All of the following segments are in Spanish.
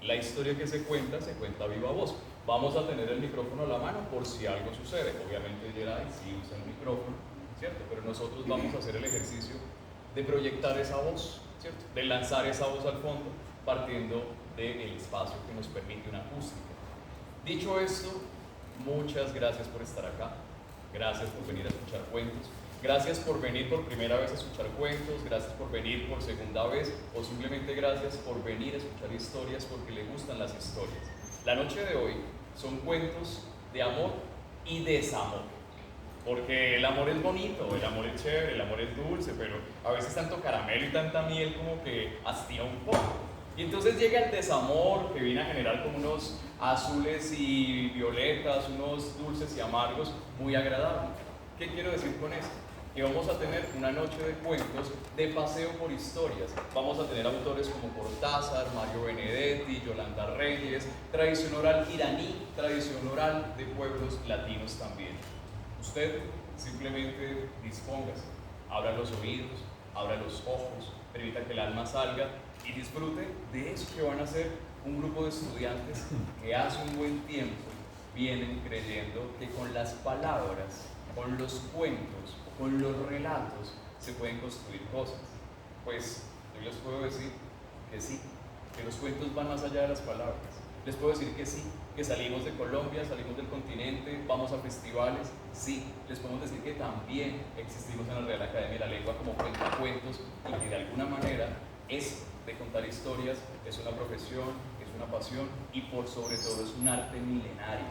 La historia que se cuenta a viva voz. Vamos a tener el micrófono a la mano por si algo sucede. Obviamente Jedi sí usa el micrófono, ¿cierto? Pero nosotros vamos a hacer el ejercicio de proyectar esa voz, ¿cierto? De lanzar esa voz al fondo, partiendo del espacio que nos permite una acústica. Dicho esto, muchas gracias por estar acá. Gracias por venir a escuchar cuentos. Gracias por venir por primera vez a escuchar cuentos, gracias por venir por segunda vez o simplemente gracias por venir a escuchar historias porque le gustan las historias. La noche de hoy son cuentos de amor y desamor, porque el amor es bonito, el amor es chévere, el amor es dulce, pero a veces tanto caramelo y tanta miel como que hastía un poco. Y entonces llega el desamor que viene a generar como unos azules y violetas, unos dulces y amargos muy agradables. ¿Qué quiero decir con esto? Que vamos a tener una noche de cuentos de paseo por historias. Vamos a tener autores como Cortázar, Mario Benedetti, Yolanda Reyes, tradición oral iraní, tradición oral de pueblos latinos también. Usted simplemente dispóngase, abra los oídos, abra los ojos, permita que el alma salga y disfrute de eso que van a ser un grupo de estudiantes que hace un buen tiempo vienen creyendo que con las palabras, con los cuentos, con los relatos se pueden construir cosas. Pues yo les puedo decir que sí, que los cuentos van más allá de las palabras. Les puedo decir que sí, que salimos de Colombia, salimos del continente, vamos a festivales, sí. Les podemos decir que también existimos en la Real Academia de la Lengua como cuentacuentos y que de alguna manera eso de contar historias es una profesión, es una pasión y por sobre todo es un arte milenario.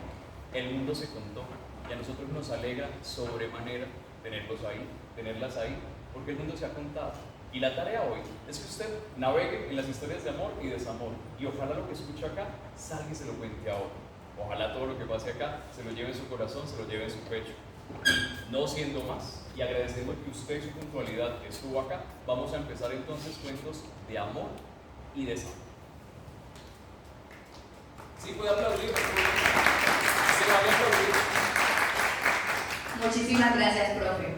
El mundo se contó y a nosotros nos alegra sobremanera tenerlas ahí, porque el mundo se ha contado. Y la tarea hoy es que usted navegue en las historias de amor y desamor, y ojalá lo que escuche acá salga y se lo cuente a otro. Ojalá todo lo que pase acá se lo lleve en su corazón, se lo lleve en su pecho. No siendo más, y agradeciendo que usted y su puntualidad estuvo acá, vamos a empezar entonces cuentos de amor y desamor. ¿Sí puede aplaudir? ¿Se vale aplaudir? Muchísimas gracias, profe.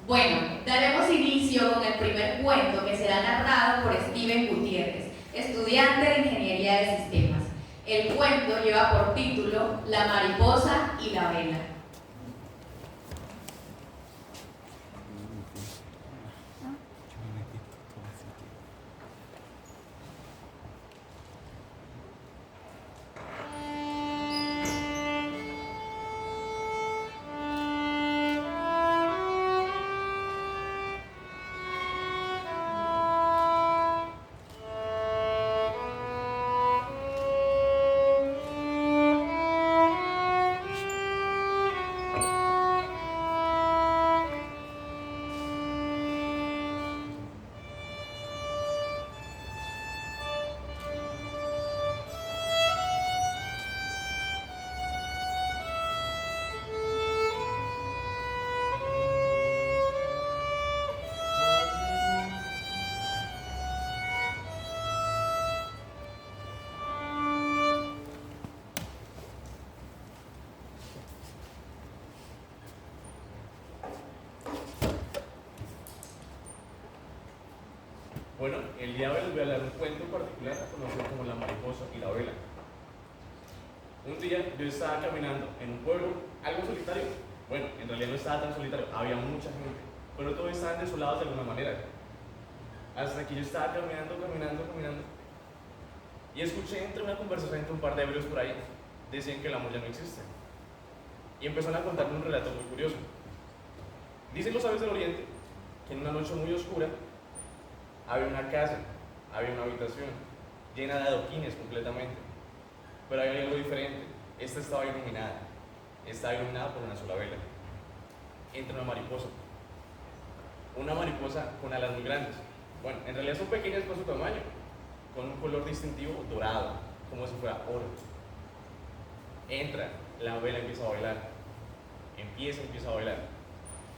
Bueno, daremos inicio con el primer cuento que será narrado por Steven Gutiérrez, estudiante de Ingeniería de Sistemas. El cuento lleva por título La mariposa y la vela. Bueno, el día de hoy les voy a hablar un cuento particular conocido como La mariposa y la vela. Un día yo estaba caminando en un pueblo algo solitario. Bueno, en realidad no estaba tan solitario, había mucha gente, pero todos estaban desolados de alguna manera. Hasta que yo estaba caminando, y escuché entre una conversación entre un par de ebrios por ahí, decían que el amor ya no existe. Y empezaron a contarme un relato muy curioso. Dicen los sabios del Oriente que en una noche muy oscura había una casa, había una habitación llena de adoquines completamente, pero había algo diferente. Esta estaba iluminada por una sola vela. Entra una mariposa con alas muy grandes. Bueno, en realidad son pequeñas por su tamaño, con un color distintivo dorado, como si fuera oro. Entra, la vela empieza a bailar, empieza a bailar.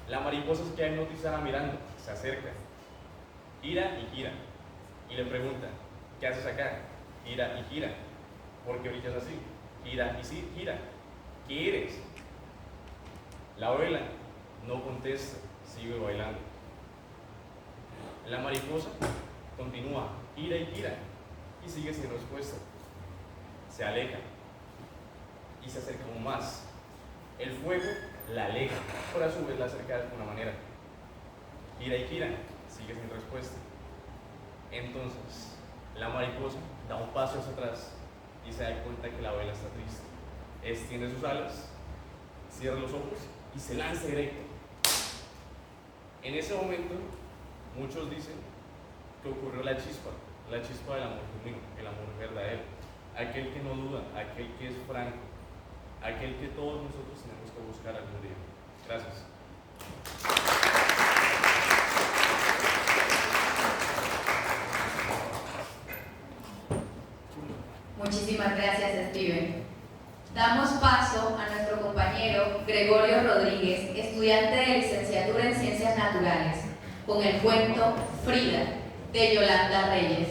La mariposa se queda hipnotizada mirando, se acerca, gira y gira, y le pregunta, ¿qué haces acá? Gira y gira. ¿Por qué brillas así? Gira y sí, gira. ¿Qué eres? La vela no contesta, sigue bailando. La mariposa continúa, gira y sigue sin respuesta. se aleja y se acerca aún más. El fuego la aleja, pero a su vez la acerca de alguna manera. Gira y gira, sigue sin respuesta. Entonces, la mariposa da un paso hacia atrás y se da cuenta que la vela está triste. Extiende sus alas, cierra los ojos y se lanza directo. En ese momento, muchos dicen que ocurrió la chispa del amor genuino, el amor verdadero, aquel que no duda, aquel que es franco, aquel que todos nosotros tenemos que buscar algún día. Gracias. Muchísimas gracias, Steven. Damos paso a nuestro compañero Gregorio Rodríguez, estudiante de licenciatura en Ciencias Naturales, con el cuento Frida, de Yolanda Reyes.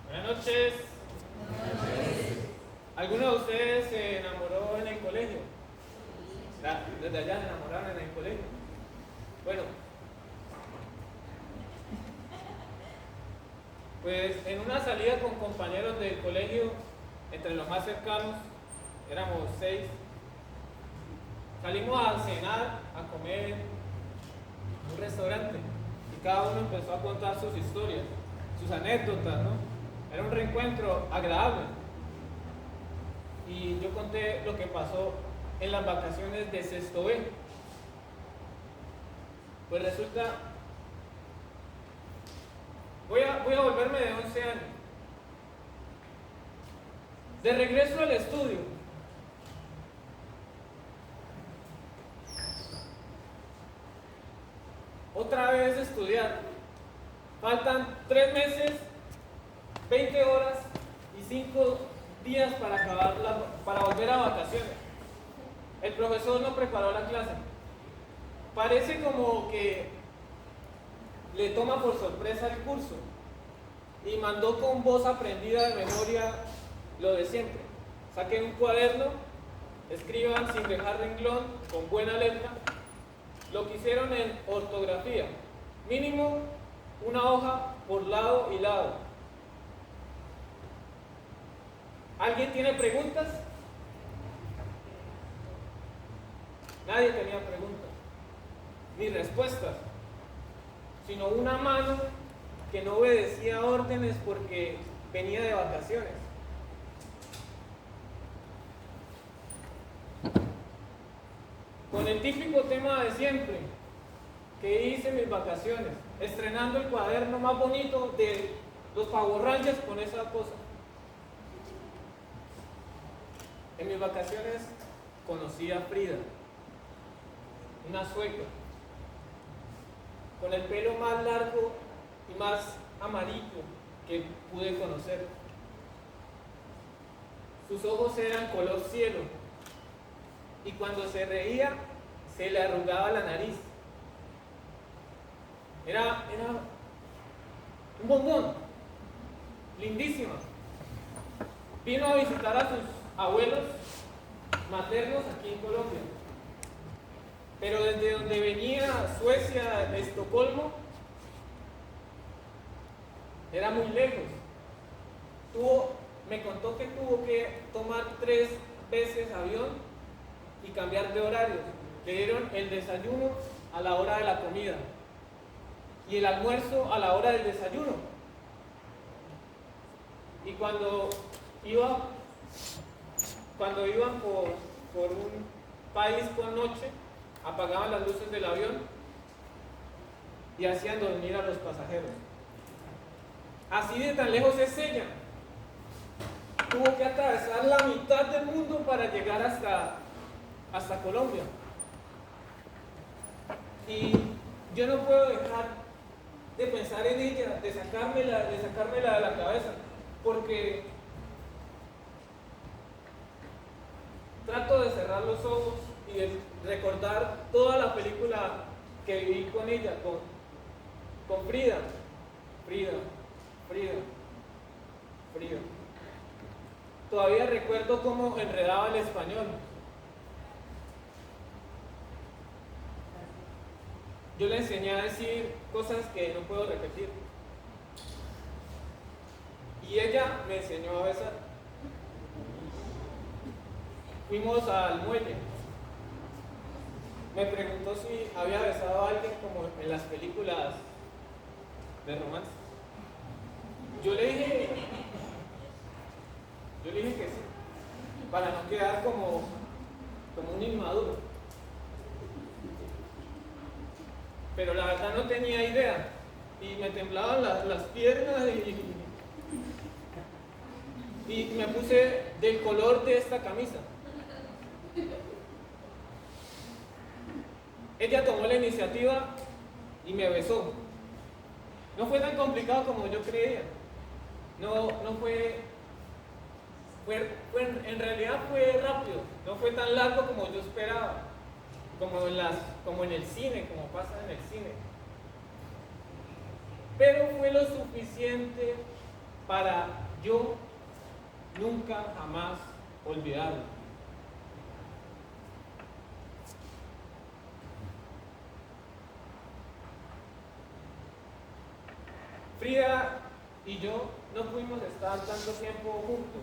Buenas noches. ¿Alguno de ustedes se enamoró en el colegio? Desde allá se enamoraron en el colegio. Bueno, pues en una salida con compañeros del colegio, entre los más cercanos, éramos 6, salimos a cenar, a comer en un restaurante y cada uno empezó a contar sus historias, sus anécdotas, ¿no? Era un reencuentro agradable y yo conté lo que pasó en las vacaciones de sexto B. Pues resulta, voy a volverme de 11 años. De regreso al estudio, otra vez estudiar. Faltan 3 meses, 20 horas y 5 días para volver a vacaciones. El profesor no preparó la clase. Parece como que le toma por sorpresa el curso y mandó con voz aprendida de memoria lo de siempre. Saquen un cuaderno, escriban sin dejar renglón, con buena letra, lo que hicieron en ortografía. Mínimo una hoja por lado y lado. ¿Alguien tiene preguntas? Nadie tenía preguntas, ni respuestas, sino una mano que no obedecía órdenes porque venía de vacaciones. Con el típico tema de siempre, que hice en mis vacaciones, estrenando el cuaderno más bonito de los Power Rangers con esa cosa. En mis vacaciones conocí a Frida, una sueca, con el pelo más largo y más amarillo que pude conocer. Sus ojos eran color cielo y cuando se reía se le arrugaba la nariz. Era un bombón, lindísima. Vino a visitar a sus abuelos maternos aquí en Colombia. Pero desde donde venía, Suecia, de Estocolmo, era muy lejos. Me contó que tuvo que tomar 3 veces avión y cambiar de horarios. Le dieron el desayuno a la hora de la comida y el almuerzo a la hora del desayuno. Y cuando iban por un país con noche, apagaban las luces del avión y hacían dormir a los pasajeros. Así de tan lejos es ella. Tuvo que atravesar la mitad del mundo para llegar hasta Colombia. Y yo no puedo dejar de pensar en ella, de sacármela de la cabeza, porque trato de cerrar los ojos y de recordar toda la película que viví con ella, con Frida. Todavía recuerdo cómo enredaba el español. yo le enseñé a decir cosas que no puedo repetir. Y ella me enseñó a besar. Fuimos al muelle. Me preguntó si había besado a alguien como en las películas de romance. Yo le dije que sí, para no quedar como un inmaduro. Pero la verdad no tenía idea y me temblaban las piernas y me puse del color de esta camisa. Ella tomó la iniciativa y me besó. No fue tan complicado como yo creía. No fue, en realidad fue rápido. No fue tan largo como yo esperaba. Como en el cine, como pasa en el cine. Pero fue lo suficiente para yo nunca jamás olvidarlo. Frida y yo no pudimos estar tanto tiempo juntos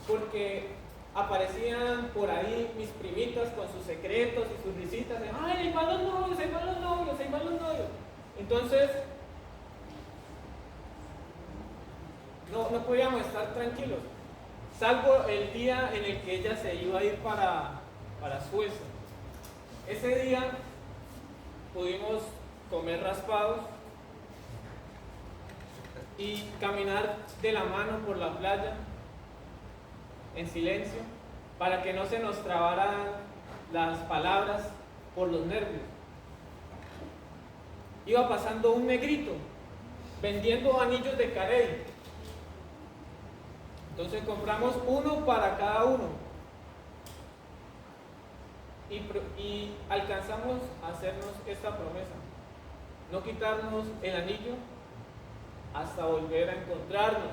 porque aparecían por ahí mis primitas con sus secretos y sus risitas de ¡ay, ahí van los novios, ahí van los novios, ahí van los novios! Entonces no podíamos estar tranquilos, salvo el día en el que ella se iba a ir para Suecia. Ese día pudimos comer raspados y caminar de la mano por la playa en silencio para que no se nos trabaran las palabras por los nervios. Iba pasando un negrito vendiendo anillos de carey. Entonces compramos uno para cada uno y alcanzamos a hacernos esta promesa: no quitarnos el anillo hasta volver a encontrarnos.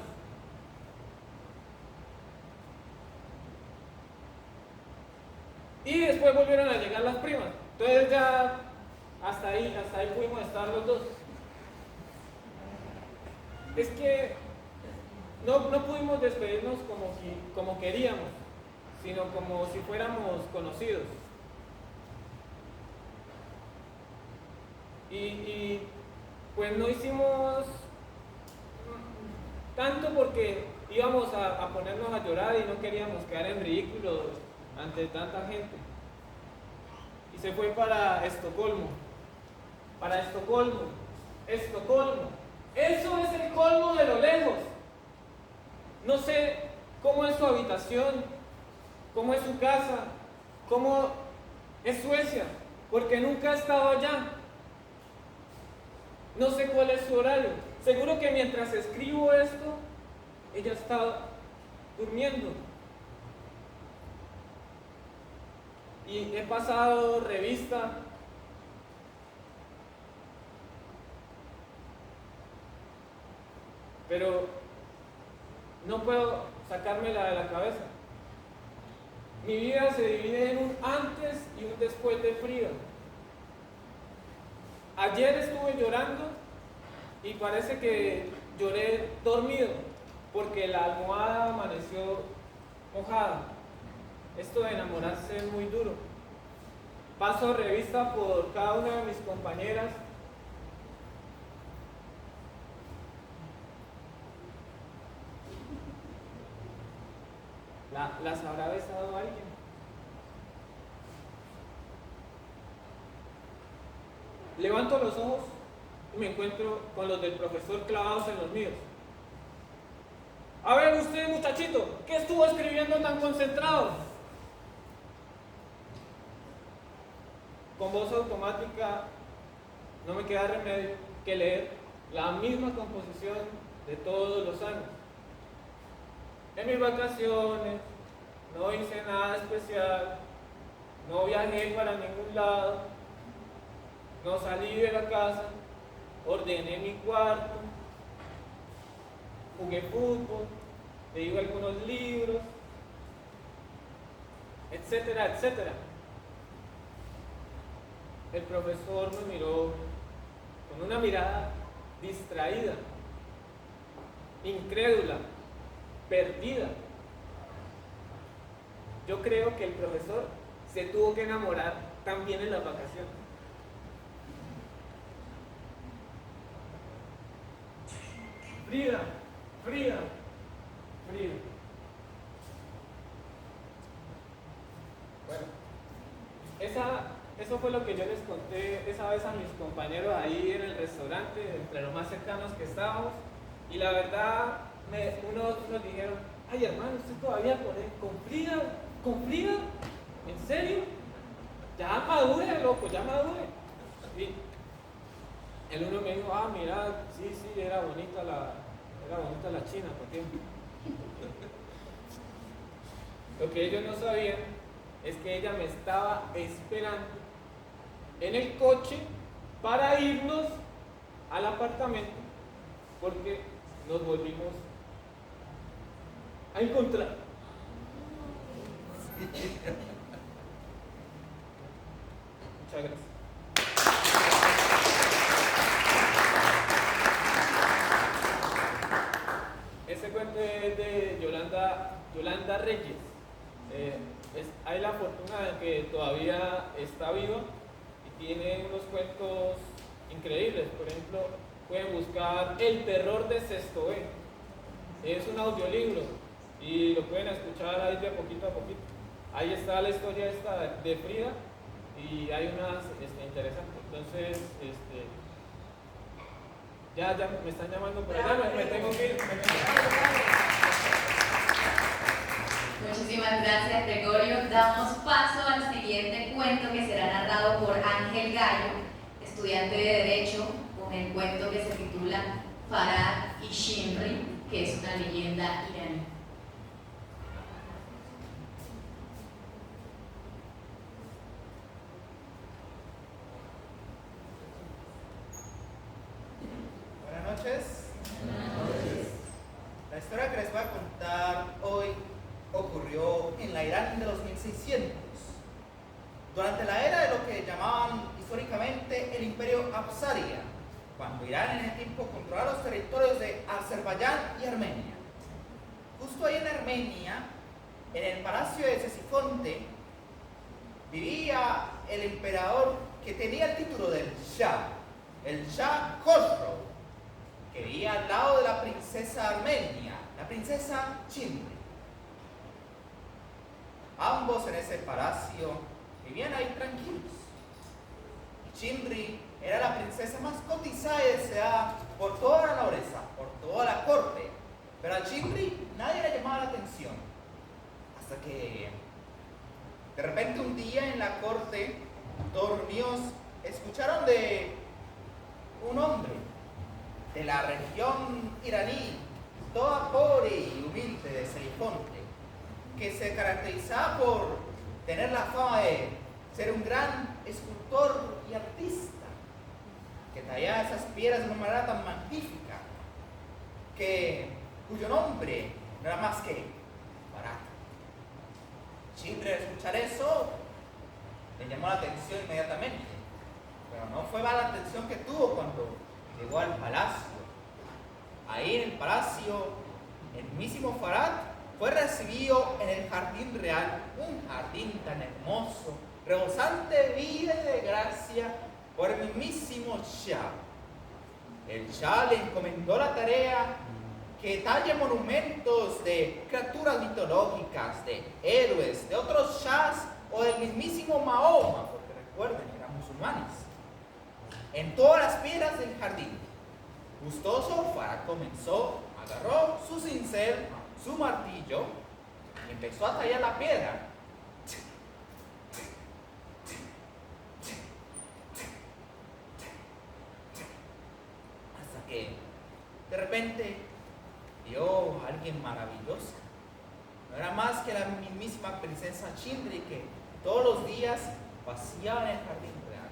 Y después volvieron a llegar las primas. Entonces ya hasta ahí pudimos estar los dos. Es que no pudimos despedirnos como queríamos, sino como si fuéramos conocidos. Y pues no hicimos tanto porque íbamos a ponernos a llorar y no queríamos quedar en ridículo ante tanta gente. Y se fue para Estocolmo. Estocolmo. Eso es el colmo de lo lejos. No sé cómo es su habitación, cómo es su casa, cómo es Suecia, porque nunca he estado allá. No sé cuál es su horario. Seguro que mientras escribo esto, ella está durmiendo. Y he pasado revista pero no puedo sacármela de la cabeza. Mi vida se divide en un antes y un después de Frida. Ayer estuve llorando y parece que lloré dormido porque la almohada amaneció mojada. Esto de enamorarse es muy duro. Paso revista por cada una de mis compañeras. ¿Las habrá besado alguien? Levanto los ojos y me encuentro con los del profesor clavados en los míos. A ver usted, muchachito, ¿qué estuvo escribiendo tan concentrado? Con voz automática no me queda remedio que leer la misma composición de todos los años. En mis vacaciones no hice nada especial, no viajé para ningún lado, no salí de la casa, ordené mi cuarto, jugué fútbol, leí algunos libros, etcétera, etcétera. el profesor me miró con una mirada distraída, incrédula, perdida. Yo creo que el profesor se tuvo que enamorar también en las vacaciones. Frida, Frida, Frida. Bueno, eso fue lo que yo les conté esa vez a mis compañeros ahí en el restaurante, entre los más cercanos que estábamos. Y la verdad, unos dijeron, ay hermano, usted todavía con Frida, ¿con Frida? ¿En serio? Ya madure, loco, ya madure. Y el uno me dijo, ah, mira, sí, era bonita la china, ¿por qué? Lo que ellos no sabían es que ella me estaba esperando en el coche para irnos al apartamento, porque nos volvimos a encontrar. Muchas gracias. Ese cuento es de Yolanda Reyes. Hay la fortuna de que todavía está viva y tiene unos cuentos increíbles. Por ejemplo, pueden buscar El terror de Sexto B. Es un audiolibro y lo pueden escuchar ahí de poquito a poquito. Ahí está la historia esta de Frida y hay unas interesantes. Entonces, ya me están llamando por allá, me tengo que ir. Muchísimas gracias, Gregorio. Damos paso al siguiente cuento que será narrado por Ángel Gallo, estudiante de Derecho, con el cuento que se titula Farad y Shimri, que es una leyenda iraní. Buenas noches. La historia que les voy a contar hoy ocurrió en la Irán de los 1600, durante la era de lo que llamaban históricamente el Imperio Absaria, cuando Irán en ese tiempo controlaba los territorios de Azerbaiyán y Armenia. Justo ahí en Armenia, en el palacio de Ctesifonte, vivía el emperador que tenía el título del Shah, el Shah Khosrow, que vivía al lado de la princesa armenia, la princesa Chimri. Ambos en ese palacio vivían ahí tranquilos. Y Chimri era la princesa más cotizada y deseada por toda la nobleza, por toda la corte. Pero a Chimri nadie le llamaba la atención. Hasta que de repente un día en la corte, todos reunidos, escucharon de un hombre de la región iraní, toda pobre y humilde de Ctesifonte, que se caracterizaba por tener la fama de ser un gran escultor y artista, que tallaba esas piedras de una manera tan magnífica, cuyo nombre no era más que Farad. Chimri, al escuchar eso, le llamó la atención inmediatamente, pero no fue mala la atención que tuvo cuando llegó al palacio. Ahí en el palacio, el mismísimo Farad fue recibido en el jardín real, un jardín tan hermoso, rebosante de vida y de gracia, por el mismísimo Shah. El Shah le encomendó la tarea que talle monumentos de criaturas mitológicas, de héroes, de otros Shahs o del mismísimo Mahoma, porque recuerden, eran musulmanes, en todas las piedras del jardín. Gustoso, Farad comenzó, agarró su cincel, su martillo, y empezó a tallar la piedra. Hasta que de repente vio a alguien maravilloso. No era más que la mismísima princesa Chimri, que todos los días paseaba en el jardín real.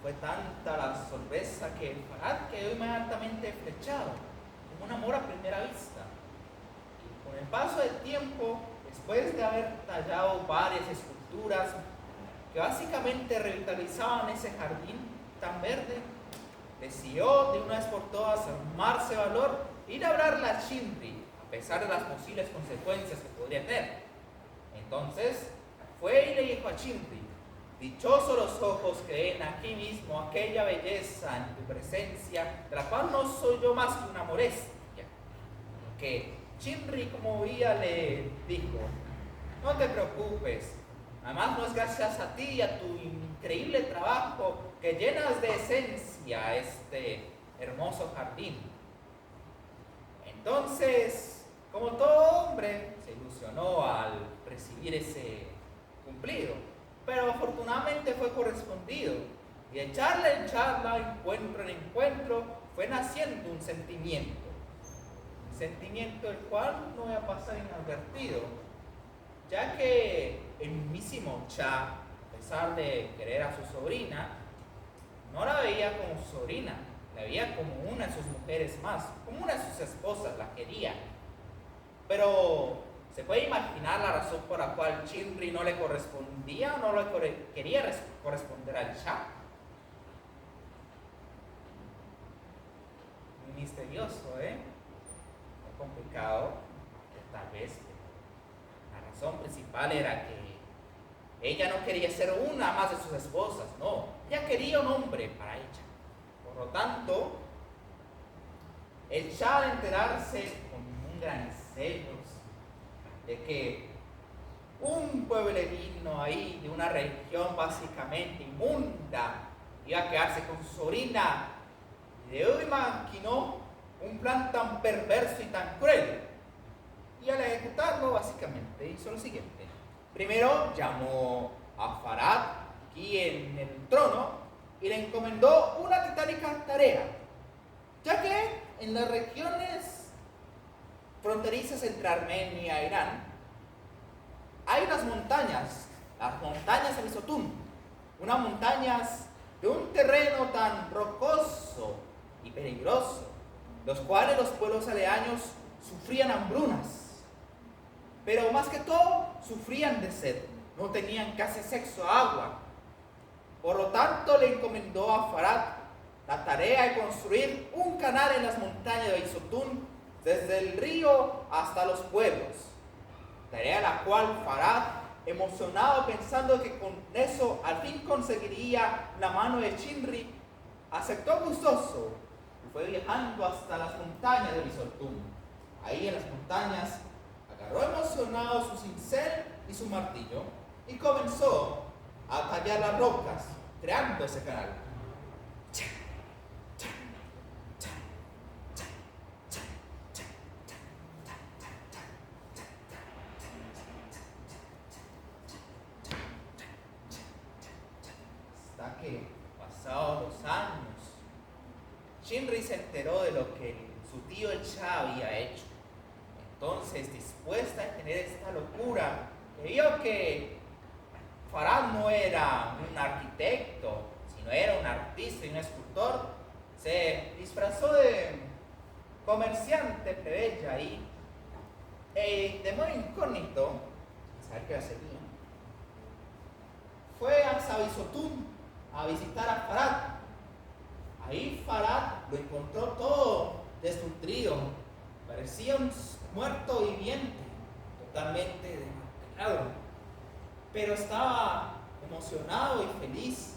Fue tanta la sorpresa que Farad quedó inmediatamente flechado, como un amor a primera vista. Y con el paso del tiempo, después de haber tallado varias esculturas que básicamente revitalizaban ese jardín tan verde, decidió de una vez por todas armarse valor e ir a hablarle a Shinri, a pesar de las posibles consecuencias que podría tener. Entonces fue y le dijo a Shinri: dichosos los ojos que ven aquí mismo aquella belleza en tu presencia, de la cual no soy yo más que una molestia. Que Shinri, como oía, le dijo: no te preocupes, además no es gracias a ti y a tu increíble trabajo que llenas de esencia este hermoso jardín. Entonces, como todo hombre, se ilusionó al recibir ese cumplido, pero afortunadamente fue correspondido, y de charla en charla, encuentro en encuentro, fue naciendo un sentimiento el cual no iba a pasar inadvertido, ya que el mismísimo Cha, a pesar de querer a su sobrina, no la veía como su sobrina, la veía como una de sus mujeres más, como una de sus esposas, la quería. Pero ¿se puede imaginar la razón por la cual Shinri no le correspondía o no le quería corresponder al Cha? Muy misterioso, muy complicado, que tal vez la razón principal era que ella no quería ser una más de sus esposas, no, ella quería un hombre para ella. Por lo tanto, el Cha, al enterarse con un gran celos de que un pueblerino ahí de una región básicamente inmunda iba a quedarse con su sobrina, le imaginó un plan tan perverso y tan cruel, y al ejecutarlo básicamente hizo lo siguiente. Primero llamó a Farad aquí en el trono y le encomendó una titánica tarea, ya que en las regiones fronterizas entre Armenia e Irán hay unas montañas, las montañas Avisotún, unas montañas de un terreno tan rocoso y peligroso, los cuales los pueblos aledaños sufrían hambrunas, pero más que todo sufrían de sed, no tenían casi acceso a agua. Por lo tanto, le encomendó a Farad la tarea de construir un canal en las montañas de Avisotún, desde el río hasta los pueblos, tarea la cual Farad, emocionado pensando que con eso al fin conseguiría la mano de Shinri, aceptó gustoso y fue viajando hasta las montañas de Avisotún. Ahí en las montañas agarró emocionado su cincel y su martillo y comenzó a tallar las rocas, creando ese canal. Hasta que, pasados los años, Shinri se enteró de lo que su tío el Cha había hecho. Entonces, dispuesta a tener esta locura, vio que Farad no era un arquitecto, sino era un artista y un escultor, se disfrazó de comerciante plebeya ahí, de modo incógnito, sin saber qué hacía, fue a Avisotún a visitar a Farad. Ahí Farad lo encontró todo desnutrido, parecía un muerto viviente, totalmente demacrado, pero estaba emocionado y feliz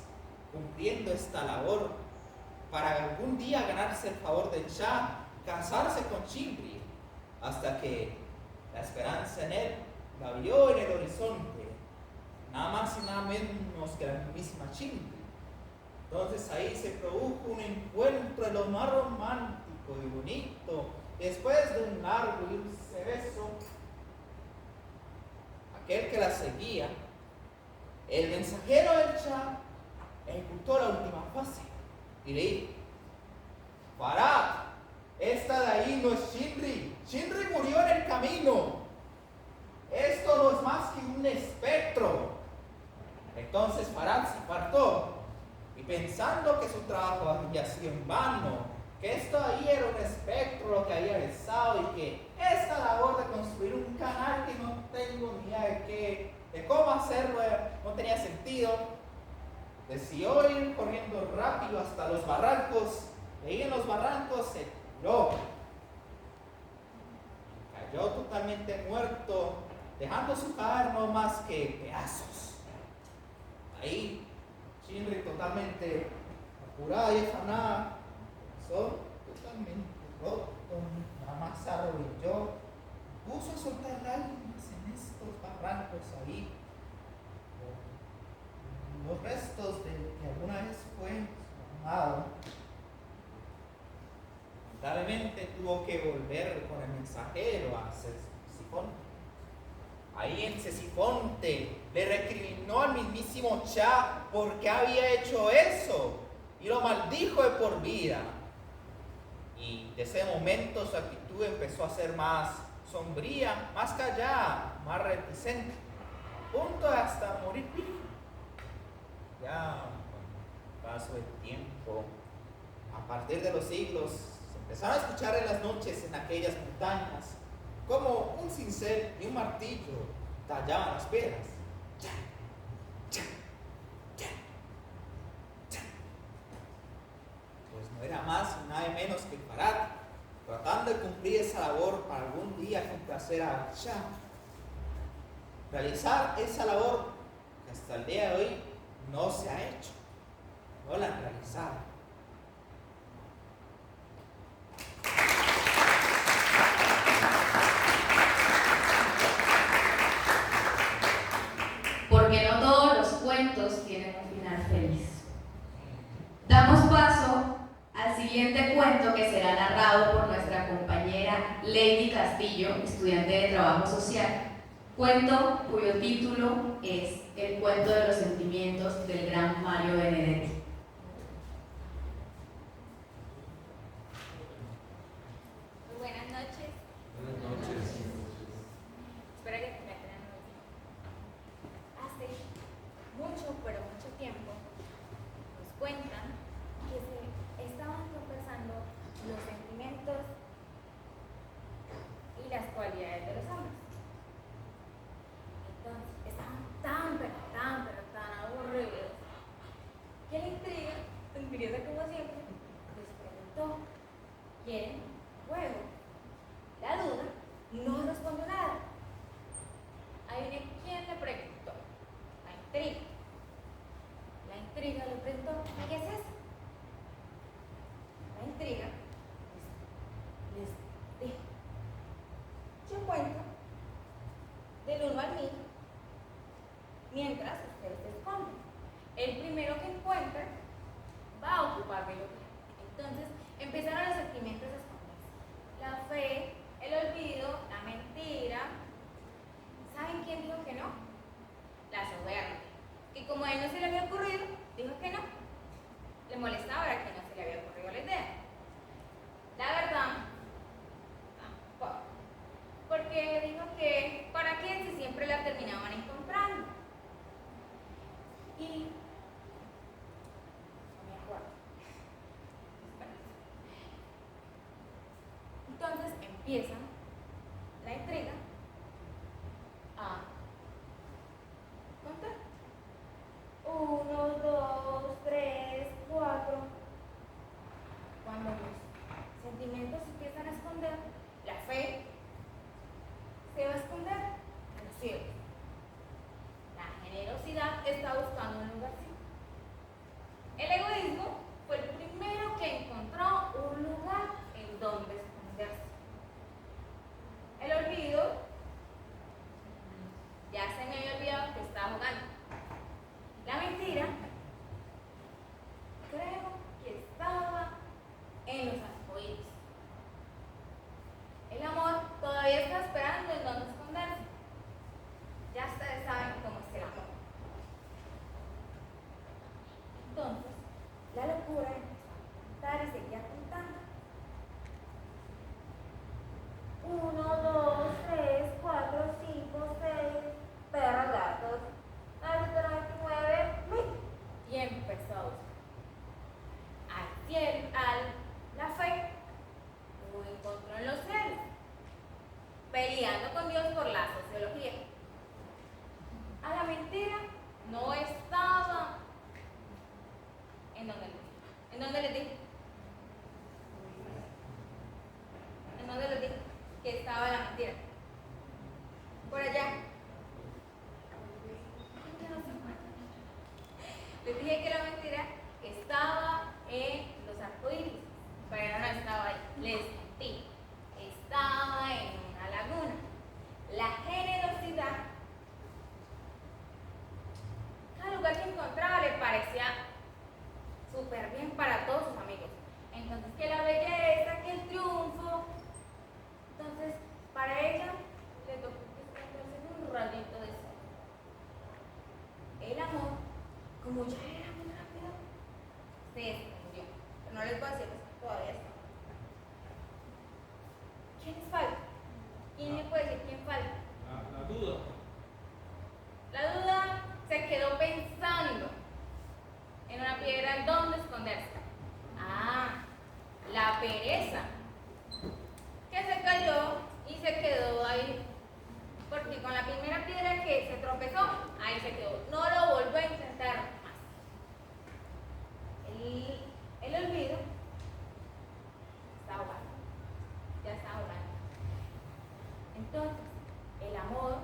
cumpliendo esta labor para algún día ganarse el favor del Cha, casarse con Shinri, hasta que la esperanza en él la vio en el horizonte, nada más y nada menos que la misma Shinri. Entonces ahí se produjo un encuentro de lo más romántico y bonito. Después de un largo y dulce beso, aquel que la seguía, el mensajero del Cha, ejecutó la última fase y le dijo: Farad, esta de ahí no es Shinri. Shinri murió en el camino. Esto no es más que un espectro. Entonces Farad se apartó y, pensando que su trabajo había sido en vano, que esto ahí era un espectro lo que había besado y que esta labor de construir un canal que no tengo ni idea de qué de cómo hacerlo no tenía sentido, decidió ir corriendo rápido hasta los barrancos, y ahí en los barrancos se tiró. Cayó totalmente muerto, dejando su cadáver no más que pedazos. Ahí, Shinri totalmente apurada y afanada, son totalmente roto, nada más se arrodilló, puso a soltar lágrimas en estos barrancos ahí, los restos de que alguna vez fue su amado. Lamentablemente tuvo que volver con el mensajero a Cesifonte. Ahí en Cesifonte le recriminó al mismísimo Cha por qué había hecho eso y lo maldijo de por vida. Y desde ese momento su actitud empezó a ser más sombría, más callada, más reticente, a punto de hasta morir. Ya con el paso del tiempo, a partir de los siglos, se empezaron a escuchar en las noches en aquellas montañas como un cincel y un martillo tallaban las piedras. Pues no era más y nada menos que Farad, tratando de cumplir esa labor para algún día complacer a Shah. Realizar esa labor que hasta el día de hoy no se ha hecho, no la han realizado. Porque no todos los cuentos tienen un final feliz. Damos paso al siguiente cuento, que será narrado por nuestra compañera Lady Castillo, estudiante de Trabajo Social. Cuento cuyo título es El cuento de los sentimientos del gran Mario Benedetti. Muy buenas noches. Buenas noches. Espero que te encuentren muy bien. Hace mucho, pero mucho tiempo, nos cuentan que se estaban conversando los sentimientos y las cualidades de los hombres. Entonces, estaban tan aburridos que la intriga, tan curiosa como siempre, les preguntó: ¿quieren juego? La duda no respondió nada. Adivinen quién le preguntó. La intriga. La intriga le preguntó: ¿qué es eso? La intriga les dijo: yo cuento del 1 al 1000 mientras ustedes se esconden. El primero que encuentre va a ocupar mi lugar. Entonces empezaron los sentimientos a esconderse: la fe, el olvido, la mentira. ¿Saben quién dijo que no? La soberbia, que como a él no se le había ocurrido, dijo que no. Le molestaba era que no se le había ocurrido la idea. La verdad, tampoco, porque dijo que para qué si siempre la terminaban encontrando. Y no me acuerdo. Entonces empieza la intriga a contar. 1, 2, 3, 4. Cuando los sentimientos se empiezan a esconder, la fe se va a esconder en los cielos. La generosidad está buscando un lugarcito. El egoísmo fue el primero que encontró un lugar en donde esconderse. El olvido, ya se me había olvidado que estaba jugando. La mentira, creo que estaba en los arcoíris. El amor todavía está esperando en dónde esconderse. Ya ustedes saben cómo es el amor. Entonces, la locura empezó a contar y seguía contando. 1, 2, 3, 4, 5, 6, perros, gatos, 9, 1000. Y empezó a buscar. La fe lo encontró en los cielos, peleando con Dios por la sociología. ¿En dónde les dije? ¿En dónde les dije que estaba la mentira? Por allá. Les dije que la mentira estaba en los arcoíris, pero no estaba ahí. Les mentí. Estaba en una laguna. La generosidad, cada lugar que encontraba le parecía súper bien para todos sus amigos. Entonces, que la belleza, que el triunfo. Entonces, para ella le tocó esconderse en un rayito de sol. El amor, como ya era muy rápido, se escondió. Pero no les voy a decir eso, todavía está. ¿Quién les falta? ¿Quién le puede decir quién falta? La duda. La duda se quedó pensando en una piedra en dónde esconderse. Ah, la pereza, que se cayó y se quedó ahí, porque con la primera piedra que se tropezó, ahí se quedó. No lo volvió a intentar más. El olvido está ahogado, ya está ahogado. Entonces, el amor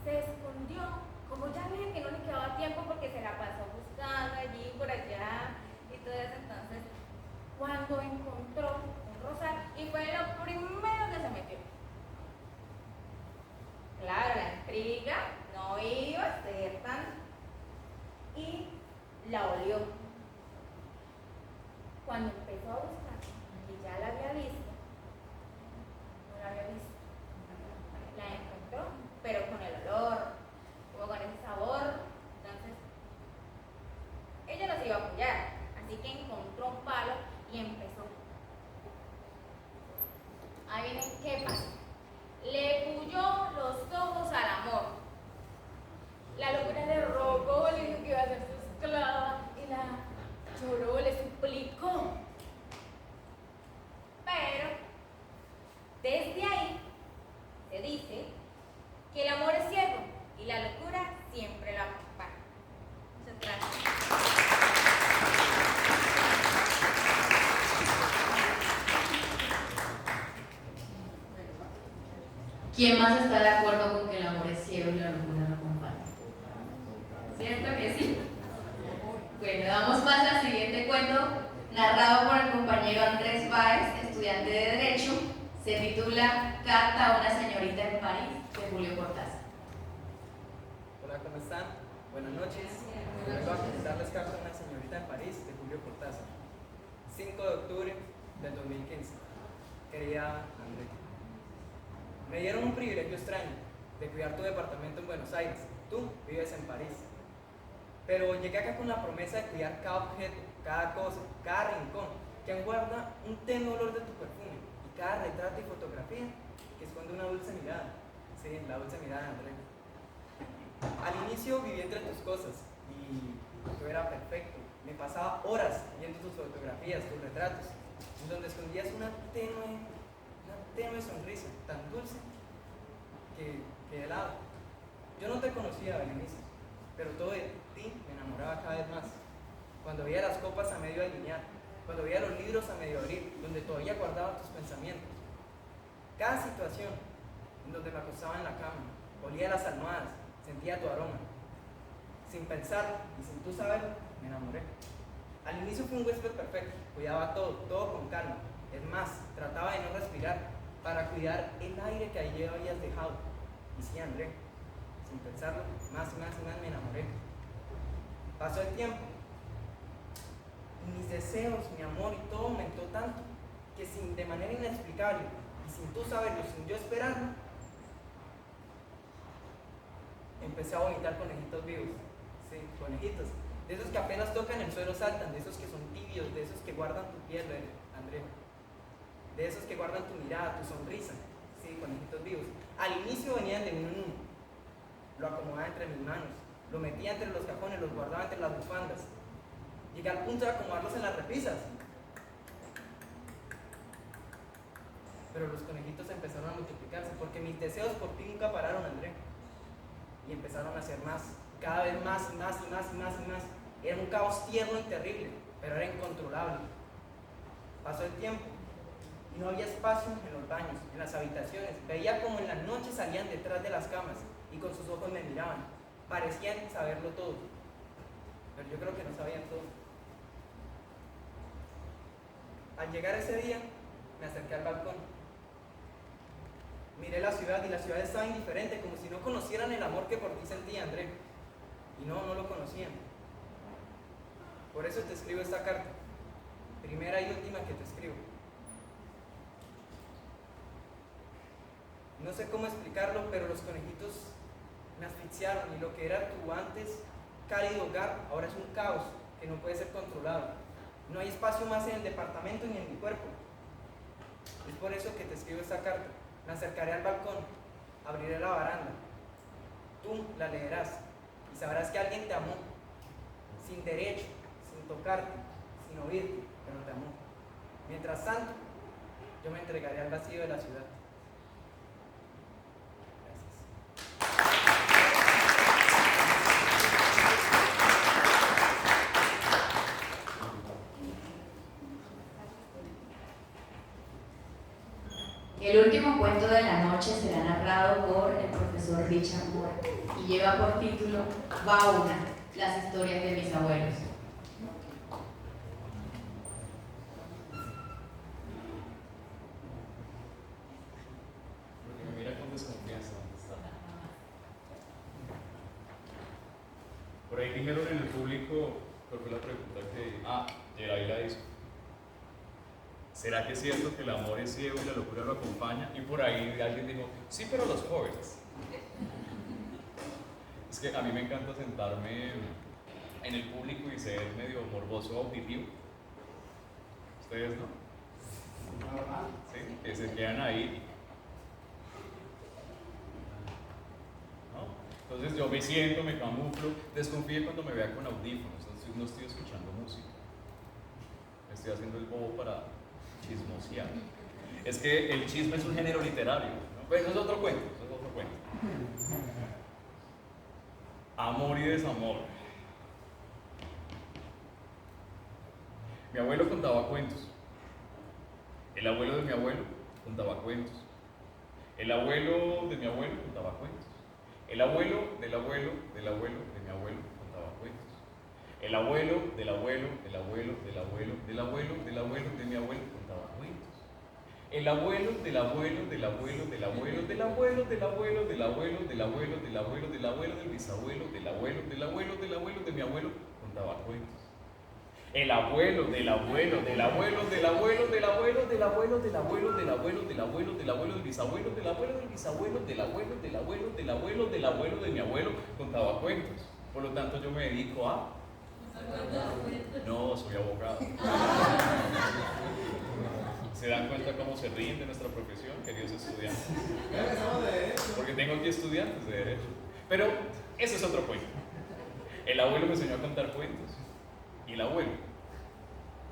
se escondió, como ya veía que no le quedaba tiempo porque se la pasó buscando allí, por allá y todo eso. Entonces, cuando encontró un rosal, y fue lo primero que se metió. Claro, la intriga no iba a ser tan, y la olió. Cuando empezó a buscar, y ya la había visto, no la había visto. La encontró, pero con el olor, como con ese sabor. Entonces, ella no se iba a apoyar, así que encontró un palo y empezó. Ahí viene, ¿qué pasa? Le puyó los ojos al amor. La locura le rogó, le dijo que iba a ser su esclava, y la lloró, le suplicó. Pero, desde ahí, se dice que el amor es ciego y la locura siempre lo acompaña. Muchas gracias. ¿Quién más está de acuerdo con que el amor es ciego y la locura lo acompaña? ¿Cierto que sí? Bueno, damos paso al siguiente cuento, narrado por el compañero Andrés Báez, estudiante de Derecho. Se titula Carta a una señorita en París, de Julio Cortázar. Hola, ¿cómo están? Buenas noches. Vengo a presentarles Carta a una señorita en París, de Julio Cortázar. 5 de octubre del 2015. Querida Andrés, me dieron un privilegio extraño de cuidar tu departamento en Buenos Aires. Tú vives en París. Pero llegué acá con la promesa de cuidar cada objeto, cada cosa, cada rincón, que guarda un tenue olor de tu perfume, y cada retrato y fotografía que esconde una dulce mirada. Sí, la dulce mirada de Andrés. Al inicio viví entre tus cosas y todo era perfecto. Me pasaba horas viendo tus fotografías, tus retratos, en donde escondías una tenue sonrisa tan dulce que helada. Yo no te conocía al inicio, pero todo de ti me enamoraba cada vez más. Cuando veía las copas a medio alinear, cuando veía los libros a medio abrir, donde todavía guardaba tus pensamientos. Cada situación en donde me acostaba en la cama, olía las almohadas, sentía tu aroma. Sin pensar y sin tú saberlo, me enamoré. Al inicio fue un huésped perfecto, cuidaba todo con calma. Es más, trataba de no respirar para cuidar el aire que allí habías dejado. Y sí, André, sin pensarlo, más y más y más me enamoré. Pasó el tiempo, y mis deseos, mi amor y todo aumentó tanto que de manera inexplicable y sin tú saberlo, sin yo esperarlo, empecé a vomitar conejitos vivos. Sí, conejitos. De esos que apenas tocan el suelo saltan, de esos que son tibios, de esos que guardan tu piel, André. De esos que guardan tu mirada, tu sonrisa. Sí, conejitos vivos. Al inicio venían de uno en uno. Lo acomodaba entre mis manos, lo metía entre los cajones, los guardaba entre las bufandas. Llegué al punto de acomodarlos en las repisas. Pero los conejitos empezaron a multiplicarse porque mis deseos por ti nunca pararon, André. Y empezaron a ser más, cada vez más y más y más y más y más. Era un caos tierno y terrible, pero era incontrolable. Pasó el tiempo y no había espacio en los baños, en las habitaciones. Veía como en la noche salían detrás de las camas y con sus ojos me miraban. Parecían saberlo todo, pero yo creo que no sabían todo. Al llegar ese día, me acerqué al balcón. Miré la ciudad y la ciudad estaba indiferente, como si no conocieran el amor que por ti sentía, André. Y no lo conocían. Por eso te escribo esta carta, primera y última que te escribo. No sé cómo explicarlo, pero los conejitos me asfixiaron y lo que era tu antes cálido hogar ahora es un caos que no puede ser controlado. No hay espacio más en el departamento ni en mi cuerpo. Es por eso que te escribo esta carta. Me acercaré al balcón, abriré la baranda. Tú la leerás y sabrás que alguien te amó, sin derecho, sin tocarte, sin oírte, pero te amó. Mientras tanto, yo me entregaré al vacío de la ciudad. El último cuento de la noche será narrado por el profesor Richard Mora y lleva por título Bauna, las historias de mis abuelos. Porque me mira con desconfianza. ¿Dónde está? Por ahí dijeron en el público, ¿cuál fue la pregunta que Yeray la hizo? ¿Será que es cierto que el amor es ciego y la locura lo acompaña? Y por ahí alguien dijo, sí, pero los jóvenes. Es que a mí me encanta sentarme en el público y ser medio morboso auditivo. ¿Ustedes no? Sí, que se quedan ahí. ¿No? Entonces yo me siento, me camuflo, desconfíe cuando me vea con audífonos, entonces no estoy escuchando música. Estoy haciendo el bobo para chismosear. Es que el chisme es un género literario, ¿no? Pues eso es otro cuento, eso es otro cuento. Amor y desamor. Mi abuelo contaba cuentos. El abuelo de mi abuelo contaba cuentos. El abuelo de mi abuelo contaba cuentos. El abuelo del abuelo del abuelo de mi abuelo contaba cuentos. El abuelo del abuelo del abuelo del abuelo del abuelo del abuelo de mi abuelo contaba cuentos. El abuelo del abuelo del abuelo del abuelo del abuelo del abuelo del abuelo del abuelo del abuelo del abuelo del bisabuelo del abuelo del abuelo del abuelo de mi abuelo contaba cuentos. El abuelo del abuelo del abuelo del abuelo del abuelo del abuelo del abuelo del abuelo del abuelo del abuelo del bisabuelo del abuelo del bisabuelo del abuelo del abuelo del abuelo del abuelo de mi abuelo contaba cuentos. Por lo tanto yo me dedico a... No, soy abogado. ¿Se dan cuenta cómo se ríen de nuestra profesión, queridos estudiantes? Porque tengo aquí estudiantes de Derecho. Pero ese es otro cuento. El abuelo me enseñó a contar cuentos. Y el abuelo,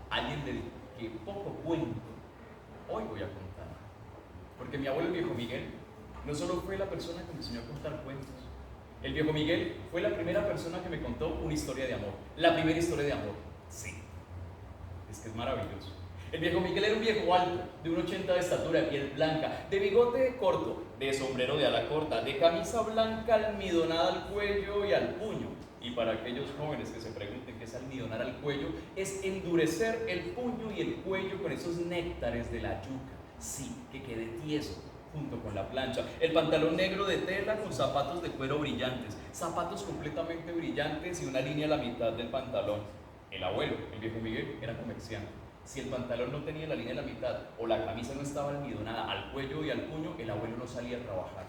alguien le dijo que poco cuento hoy voy a contar. Porque mi abuelo, el viejo Miguel, no solo fue la persona que me enseñó a contar cuentos. El viejo Miguel fue la primera persona que me contó una historia de amor. La primera historia de amor. Sí. Es que es maravilloso. El viejo Miguel era un viejo alto, de 1,80 de estatura, de piel blanca, de bigote corto, de sombrero de ala corta, de camisa blanca almidonada al cuello y al puño. Y para aquellos jóvenes que se pregunten qué es almidonar al cuello, es endurecer el puño y el cuello con esos néctares de la yuca. Sí, que quede tieso junto con la plancha. El pantalón negro de tela con zapatos de cuero brillantes, zapatos completamente brillantes y una línea a la mitad del pantalón. El abuelo, el viejo Miguel, era comerciante. Si el pantalón no tenía la línea a la mitad o la camisa no estaba almidonada al cuello y al puño, el abuelo no salía a trabajar.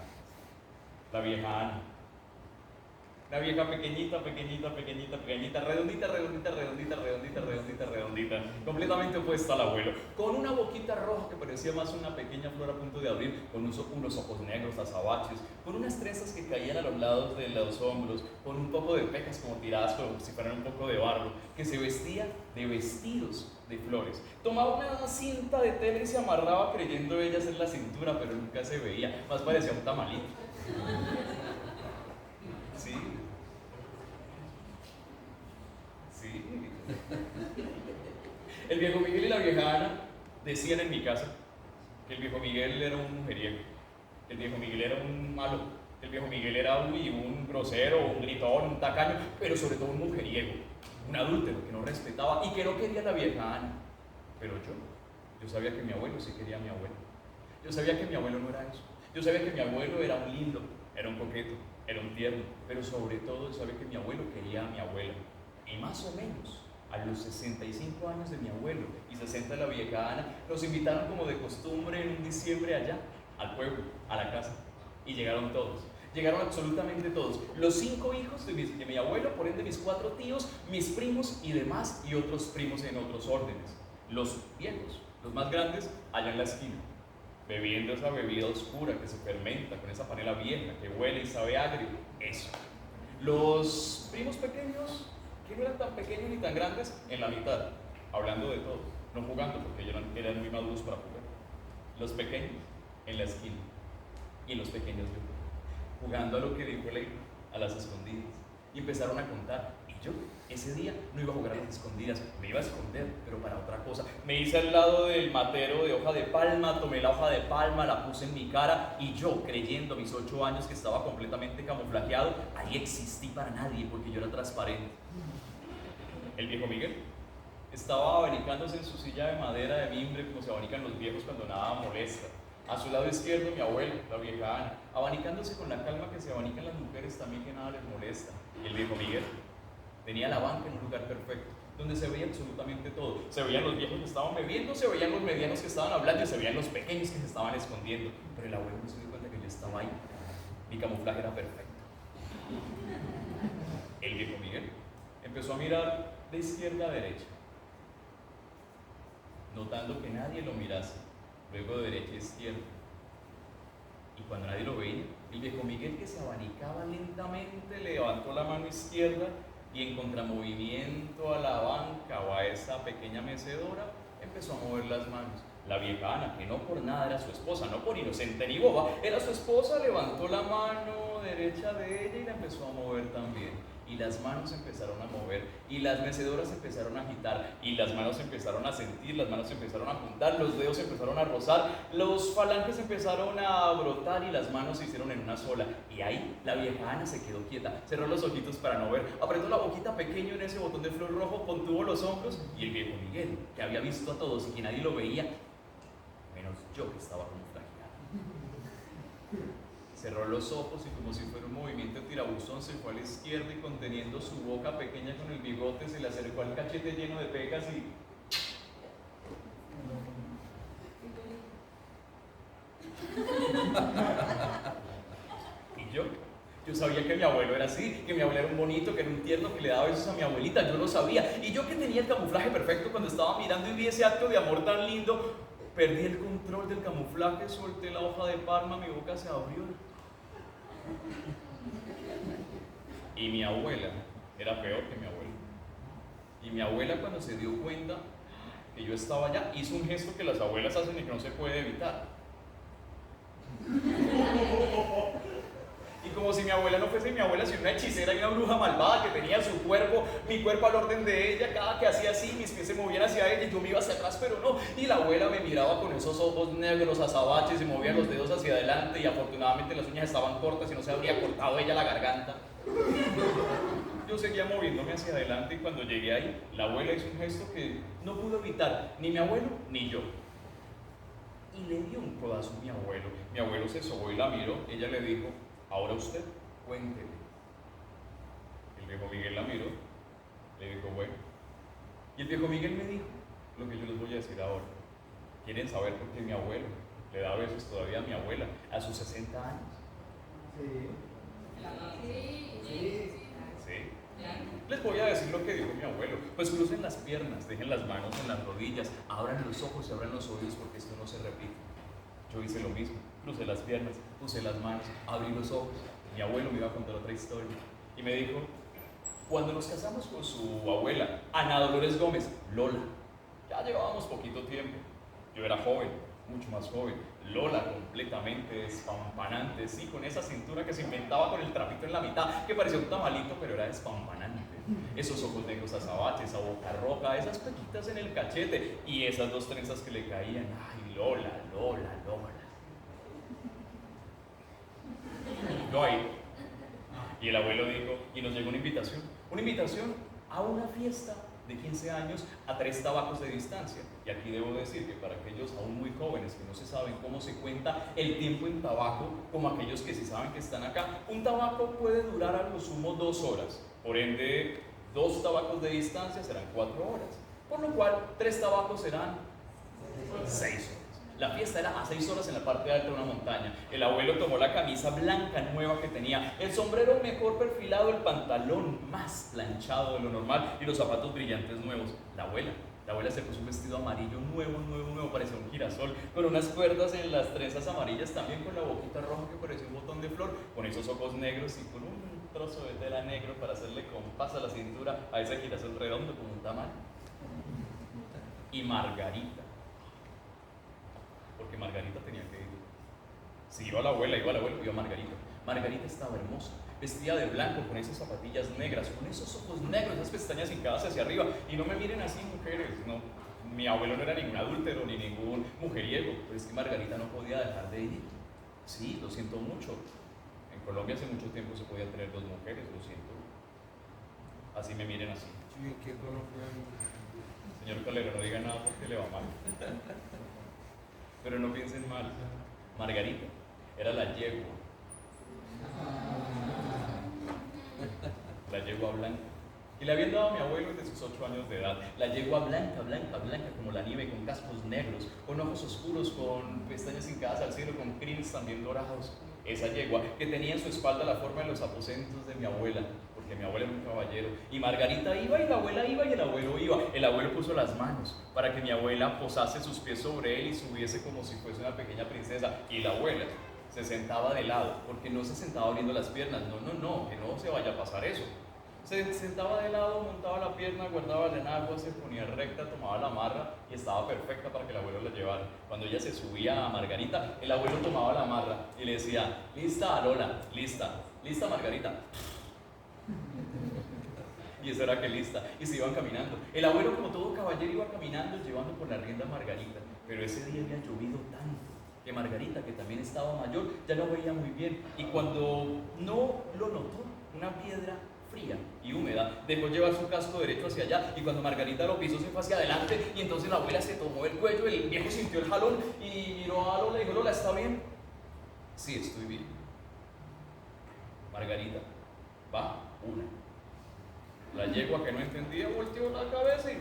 La vieja Ana. Una vieja pequeñita, pequeñita, pequeñita, pequeñita, redondita, redondita, redondita, redondita, redondita, redondita, completamente opuesta al abuelo, con una boquita roja que parecía más una pequeña flor a punto de abrir, con unos ojos negros azabaches, con unas trenzas que caían a los lados de los hombros, con un poco de pecas como tiradas como si fueran un poco de barro, que se vestía de vestidos de flores. Tomaba una cinta de tela y se amarraba creyendo ella ser la cintura, pero nunca se veía, más parecía un tamalito. Sí. El viejo Miguel y la vieja Ana decían en mi casa que el viejo Miguel era un mujeriego, que el viejo Miguel era un malo, que el viejo Miguel era un grosero, un gritón, un tacaño, pero sobre todo un mujeriego, un adúltero que no respetaba y que no quería a la vieja Ana. Pero yo sabía que mi abuelo sí quería a mi abuelo. Yo sabía que mi abuelo no era eso. Yo sabía que mi abuelo era un lindo, era un coqueto, era un tierno, pero sobre todo yo sabía que mi abuelo quería a mi abuela. Y más o menos a los 65 años de mi abuelo y 60 de la vieja Ana, nos invitaron como de costumbre en un diciembre allá, al pueblo, a la casa. Y llegaron todos, llegaron absolutamente todos. Los 5 hijos de mi abuelo, por ende mis 4 tíos, mis primos y demás, y otros primos en otros órdenes. Los viejos, los más grandes, allá en la esquina, bebiendo esa bebida oscura que se fermenta con esa panela vieja que huele y sabe agrio. Eso. Los primos pequeños, que no eran tan pequeños ni tan grandes, en la mitad, hablando de todo, no jugando porque ellos eran muy maduros para jugar. Los pequeños en la esquina y los pequeños yo, jugando a lo que dijo Ley, a las escondidas. Y empezaron a contar. Y yo, ese día, no iba a jugar a las escondidas, me iba a esconder, pero para otra cosa. Me hice al lado del matero de hoja de palma, tomé la hoja de palma, la puse en mi cara y yo, creyendo a mis 8 años que estaba completamente camuflajeado, ahí existí para nadie porque yo era transparente. El viejo Miguel estaba abanicándose en su silla de madera de mimbre como se abanican los viejos cuando nada molesta. A su lado izquierdo mi abuelo, la vieja Ana, abanicándose con la calma que se abanican las mujeres también que nada les molesta. Y el viejo Miguel tenía la banca en un lugar perfecto, donde se veía absolutamente todo. Se veían los viejos que estaban bebiendo, se veían los medianos que estaban hablando y se veían los pequeños que se estaban escondiendo. Pero el abuelo no se dio cuenta que yo estaba ahí. Mi camuflaje era perfecto. El viejo Miguel empezó a mirar de izquierda a derecha, notando que nadie lo mirase. Luego de derecha a izquierda. Y cuando nadie lo veía, el viejo Miguel, que se abanicaba lentamente, levantó la mano izquierda y en contramovimiento a la banca o a esa pequeña mecedora, empezó a mover las manos. La vieja Ana, que no por nada era su esposa, no por inocente ni boba, era su esposa, levantó la mano derecha de ella y la empezó a mover también. Y las manos empezaron a mover, y las mecedoras empezaron a agitar, y las manos empezaron a sentir, las manos empezaron a juntar, los dedos empezaron a rozar, los falanges empezaron a brotar y las manos se hicieron en una sola. Y ahí la vieja Ana se quedó quieta, cerró los ojitos para no ver, apretó la boquita pequeño en ese botón de flor rojo, contuvo los hombros, y el viejo Miguel, que había visto a todos y que nadie lo veía, menos yo que estaba camuflajeado, cerró los ojos y como si fuera un movimiento de tirabuzón se fue a la izquierda y conteniendo su boca pequeña con el bigote se le acercó al cachete lleno de pecas y... Y yo sabía que mi abuelo era así, que mi abuelo era un bonito, que era un tierno, que le daba besos a mi abuelita, yo lo sabía. Y yo que tenía el camuflaje perfecto cuando estaba mirando y vi ese acto de amor tan lindo, perdí el control del camuflaje, solté la hoja de palma, mi boca se abrió. Y mi abuela era peor que mi abuelo. Y mi abuela, cuando se dio cuenta que yo estaba allá, hizo un gesto que las abuelas hacen y que no se puede evitar. Y como si mi abuela no fuese mi abuela, sino una hechicera y una bruja malvada que tenía su cuerpo, mi cuerpo al orden de ella, cada que hacía así, mis pies se movían hacia ella y yo me iba hacia atrás, pero no. Y la abuela me miraba con esos ojos negros azabaches y movía los dedos hacia adelante y afortunadamente las uñas estaban cortas y no se habría cortado ella la garganta. Yo seguía moviéndome hacia adelante y cuando llegué ahí, la abuela hizo un gesto que no pudo evitar, ni mi abuelo ni yo. Y le dio un codazo a mi abuelo. Mi abuelo se sobó y la miró, ella le dijo: ahora usted, cuénteme. El viejo Miguel la miró, le dijo: bueno. Y el viejo Miguel me dijo lo que yo les voy a decir ahora. ¿Quieren saber por qué mi abuelo le da besos todavía a mi abuela a sus 60 años? Sí. ¿Sí? Les voy a decir lo que dijo mi abuelo. Pues crucen las piernas, dejen las manos en las rodillas, abran los ojos y abran los oídos porque esto no se repite. Yo hice lo mismo, crucé las piernas, puse las manos, abrí los ojos. Mi abuelo me iba a contar otra historia y me dijo: cuando nos casamos con su abuela, Ana Dolores Gómez, Lola, ya llevábamos poquito tiempo. Yo era joven, mucho más joven. Lola completamente despampanante, sí, con esa cintura que se inventaba con el trapito en la mitad, que parecía un tamalito, pero era despampanante. Esos ojos negros azabaches, esa boca roja, esas pequitas en el cachete y esas dos trenzas que le caían. Ay, Lola, Lola, Lola. Yo ahí. Y el abuelo dijo, y nos llegó una invitación a una fiesta de 15 años a 3 tabacos de distancia. Y aquí debo decir que para aquellos aún muy jóvenes que no se saben cómo se cuenta el tiempo en tabaco, como aquellos que sí saben que están acá, un tabaco puede durar a lo sumo 2 horas. Por ende, 2 tabacos de distancia serán 4 horas. Por lo cual, 3 tabacos serán 6 horas. La fiesta era a 6 horas en la parte alta de una montaña. El abuelo tomó la camisa blanca nueva que tenía, el sombrero mejor perfilado, el pantalón más planchado de lo normal y los zapatos brillantes nuevos. La abuela se puso un vestido amarillo nuevo, parecía un girasol, con unas cuerdas en las trenzas amarillas, también con la boquita roja que parecía un botón de flor, con esos ojos negros y con un trozo de tela negro para hacerle compás a la cintura a ese girasol redondo como un tamal. Y Margarita, porque Margarita tenía que ir. Si iba la abuela, iba Margarita. Margarita estaba hermosa, vestida de blanco, con esas zapatillas negras, con esos ojos negros, esas pestañas hincadas hacia arriba. Y no me miren así, mujeres, no. Mi abuelo no era ningún adúltero ni ningún mujeriego, pero es que Margarita no podía dejar de ir. Sí, lo siento mucho. En Colombia hace mucho tiempo se podía tener 2 mujeres, lo siento. Así me miren así. Señor Calero, no diga nada porque le va mal. Pero no piensen mal. Margarita era la yegua. La yegua blanca. Y le habían dado a mi abuelo desde sus 8 años de edad. La yegua blanca, como la nieve, con cascos negros, con ojos oscuros, con pestañas hincadas al cielo, con crines también dorados. Esa yegua que tenía en su espalda la forma de los aposentos de mi abuela, porque mi abuela era un caballero. Y Margarita iba, y la abuela iba, y el abuelo iba. El abuelo puso las manos para que mi abuela posase sus pies sobre él y subiese como si fuese una pequeña princesa. Y la abuela se sentaba de lado, porque no se sentaba abriendo las piernas, no, que no se vaya a pasar eso. Se sentaba de lado, montaba la pierna, guardaba la enagua, se ponía recta, tomaba la amarra y estaba perfecta para que el abuelo la llevara. Cuando ella se subía a Margarita, el abuelo tomaba la amarra y le decía, lista Lola, lista Margarita. Y eso era que lista, y se iban caminando. El abuelo, como todo caballero, iba caminando llevando por la rienda a Margarita, pero ese día había llovido tanto que Margarita, que también estaba mayor, ya no veía muy bien, y cuando no lo notó, una piedra fría y húmeda dejó llevar su casco derecho hacia allá, y cuando Margarita lo pisó se fue hacia adelante, y entonces la abuela se tomó el cuello, el viejo sintió el jalón y miró a Lola y dijo, Lola, ¿está bien? Sí, estoy bien. Margarita, va una. La yegua, que no entendía, volteó la cabeza y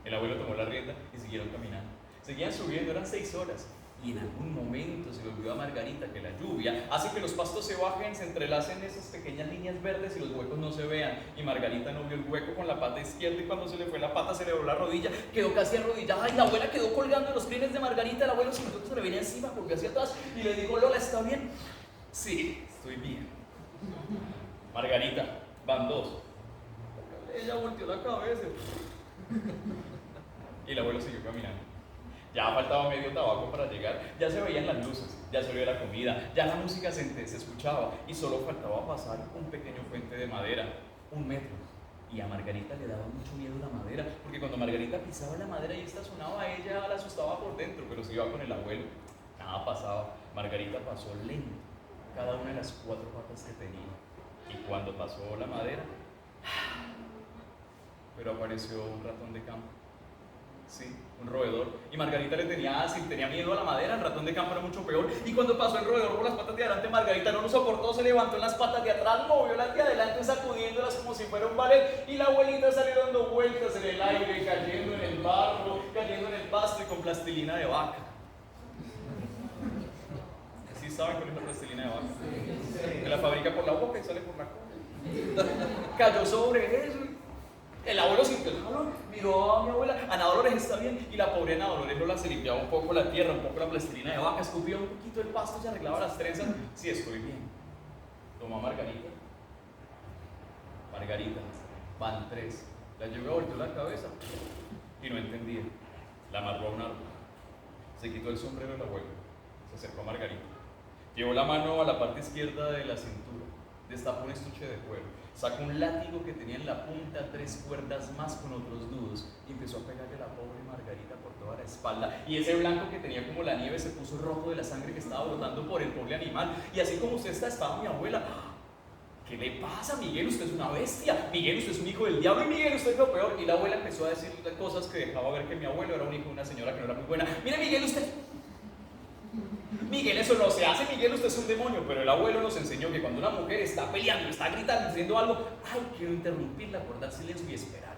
el abuelo tomó la rienda y siguieron caminando. Seguían subiendo, eran 6 horas. Y en algún momento se le olvidó a Margarita que la lluvia hace que los pastos se bajen, se entrelacen esas pequeñas líneas verdes y los huecos no se vean. Y Margarita no vio el hueco con la pata izquierda, y cuando se le fue la pata se le dobló la rodilla, quedó casi arrodillada, y la abuela quedó colgando en los crines de Margarita. El abuelo sintió que se le venía encima, volvió hacia atrás y le dijo, Lola, ¿está bien? Sí, estoy bien. Margarita, van 2. Ella volteó la cabeza y el abuelo siguió caminando. Ya faltaba medio tabaco para llegar, ya se veían las luces, ya se veía la comida, ya la música se escuchaba, y solo faltaba pasar un pequeño puente de madera, 1 metro. Y a Margarita le daba mucho miedo la madera, porque cuando Margarita pisaba la madera y esta sonaba, a ella la asustaba por dentro, pero si iba con el abuelo, nada pasaba. Margarita pasó lento cada una de las 4 patas que tenía, y cuando pasó la madera, pero apareció un ratón de campo. Sí, un roedor. Y Margarita le tenía miedo a la madera, el ratón de campo era mucho peor. Y cuando pasó el roedor por las patas de adelante, Margarita no lo soportó, se levantó en las patas de atrás, movió las de adelante sacudiéndolas como si fuera un ballet. Y la abuelita salió dando vueltas en el aire, cayendo en el barro, cayendo en el pasto y con plastilina de vaca. ¿Sí saben cuál es la plastilina de vaca? Que la fabrica por la boca y sale por la cola. Cayó sobre eso. El abuelo sintió el jalón, miró a mi abuela, Ana Dolores está bien, y la pobre Ana Dolores Lola se limpiaba un poco la tierra, un poco la plastilina de vaca, escupía un poquito el pasto, se arreglaba las trenzas. Sí, estoy bien. Tomó a Margarita. Margarita, van 3. La lluvia volteó la cabeza y no entendía. La amarró a un árbol. Se quitó el sombrero del abuelo, se acercó a Margarita. Llevó la mano a la parte izquierda de la cintura destapó un estuche de cuero, sacó un látigo que tenía en la punta 3 cuerdas más con otros nudos y empezó a pegarle a la pobre Margarita por toda la espalda. Y ese blanco que tenía como la nieve se puso rojo de la sangre que estaba brotando por el pobre animal. Y así como usted estaba mi abuela. ¿Qué le pasa, Miguel? Usted es una bestia. Miguel, usted es un hijo del diablo. Y Miguel, usted es lo peor. Y la abuela empezó a decir cosas que dejaba ver que mi abuelo era un hijo de una señora que no era muy buena. Mire, Miguel, usted... Miguel, eso no se hace. Miguel, usted es un demonio. Pero el abuelo nos enseñó que cuando una mujer está peleando, está gritando, diciendo algo, ay, quiero interrumpirla, guardar silencio y esperar.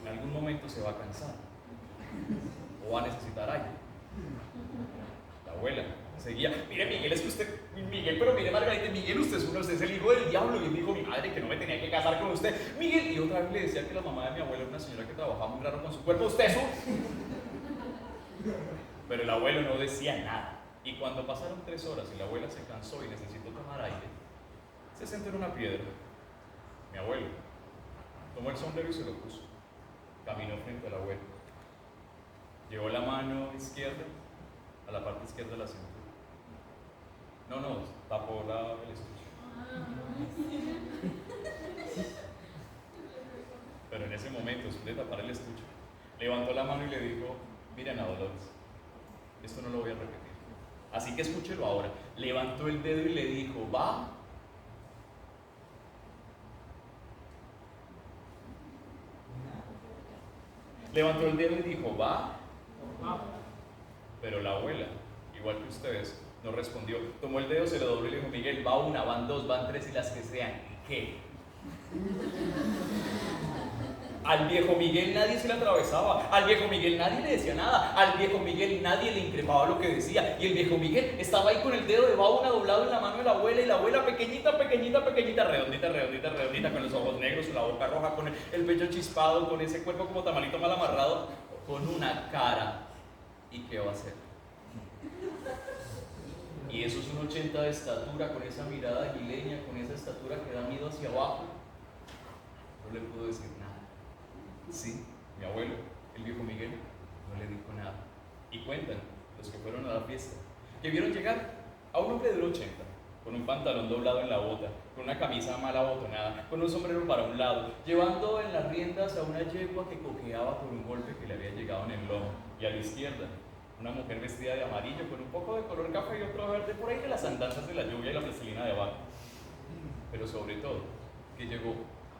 En algún momento se va a cansar o va a necesitar aire. La abuela seguía, mire Miguel, es que usted, Miguel, pero mire Margarita, Miguel, usted es el hijo del diablo. Y dijo mi madre que no me tenía que casar con usted, Miguel. Y otra vez le decía que la mamá de mi abuela era una señora que trabajaba muy raro con su cuerpo. ¿Usted eso? Pero el abuelo no decía nada. Y cuando pasaron 3 horas y la abuela se cansó y necesitó tomar aire, se sentó en una piedra. Mi abuelo tomó el sombrero y se lo puso. Caminó frente al abuelo. Llevó la mano izquierda a la parte izquierda de la cintura. No, tapó el estuche. Pero en ese momento, después de tapar el estuche, levantó la mano y le dijo, miren a Dolores, esto no lo voy a repetir, así que escúchelo ahora. Levantó el dedo y le dijo, va. Levantó el dedo y dijo, va. Pero la abuela, igual que ustedes, no respondió. Tomó el dedo, se lo dobló y le dijo, Miguel, va 1, van 2, van 3 y las que sean. ¿Y qué? Al viejo Miguel nadie se le atravesaba, al viejo Miguel nadie le decía nada, al viejo Miguel nadie le increpaba lo que decía. Y el viejo Miguel estaba ahí con el dedo de Bauna doblado en la mano de la abuela, y la abuela pequeñita, redondita, con los ojos negros, con la boca roja, con el pecho chispado, con ese cuerpo como tamalito mal amarrado, con una cara. ¿Y qué va a hacer? Y eso es un 80 de estatura, con esa mirada aguileña, con esa estatura que da miedo hacia abajo. No le pudo decir nada. Sí, mi abuelo, el viejo Miguel, no le dijo nada. Y cuentan los que fueron a la fiesta que vieron llegar a un hombre de 80, con un pantalón doblado en la bota, con una camisa mal abotonada, con un sombrero para un lado, llevando en las riendas a una yegua que cojeaba por un golpe que le había llegado en el lomo. Y a la izquierda, una mujer vestida de amarillo con un poco de color café y otro verde, por ahí de las andanzas de la lluvia y la plastilina de abajo. Pero sobre todo, que llegó